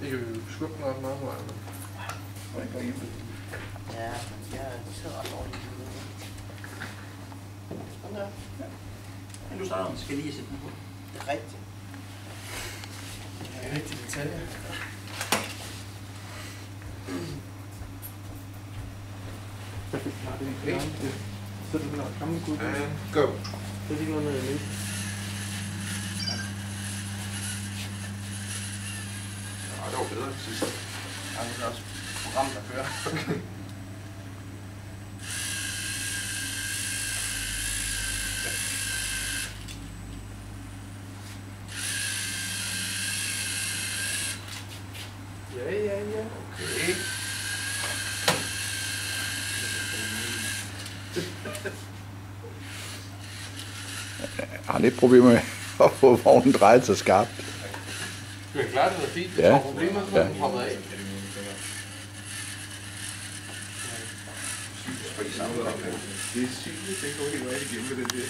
Det kan vi jo skubbe nok mange veje. Hvordan går I ud? Ja, jeg sidder ret dårligt. Sådan der. Ja, du starter. Skal lige sætte den på. Det er rigtigt. Det er rigtigt detaljer. Så det er gammel gud. Go. Det er ikke noget med det. Ja, det var bedre sidst. Ja, det er også program, der kører. Ja. Okay. Jeg har lidt problemer med at få vognen drejet så skarpt. Du kan klare det noget fint. Ja. Der er problemer, så den hopper af. Det er sygt, det går helt vejen igen med den der.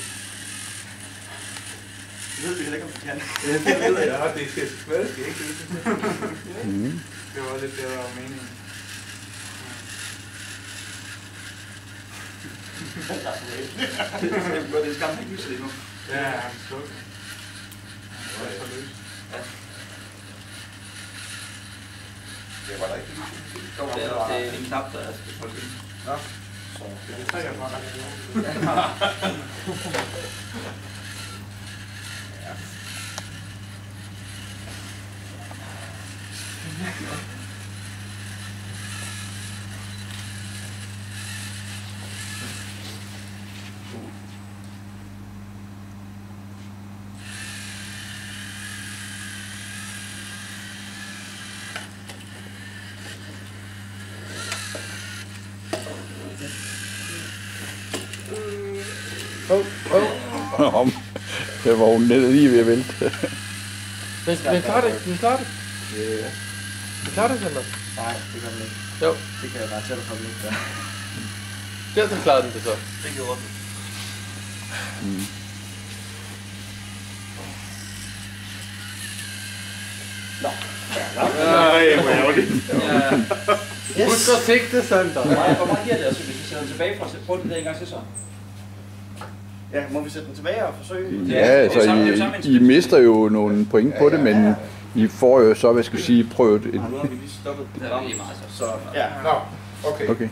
Det ved vi heller ikke, om du kan. Ja, det ved jeg. Ja, det skal smadre, skal ikke det. Det var lidt det, der var meningen. Det er skam, ikke lyser det nu. Ja, han stod. Det var så løs. Det var der ikke. Det er en knap, der skal trykke ind. Nå. Så Det trækker fra dig. Om det var hun lige ved at vælte. Men klarer det, den klarer det. Den klarer det, Sander. Nej, det kan man ikke. Jo, Det kan jeg bare tælle på mig ikke. der så klarer den det så. det gjorde den. Nej, hvor ærgerligt. Husk at sigte, Sander. Hvor meget giver det, altså, hvis vi sætter den tilbage for at sætte på den der en gang til så? Ja, må vi sætte den tilbage og forsøge? Ja, altså I mister jo nogle point på det, men I får jo så, hvad skal jeg sige, prøvet et... Nu har vi lige stoppet Det er lige meget så. så ja. Nå, okay. Okay.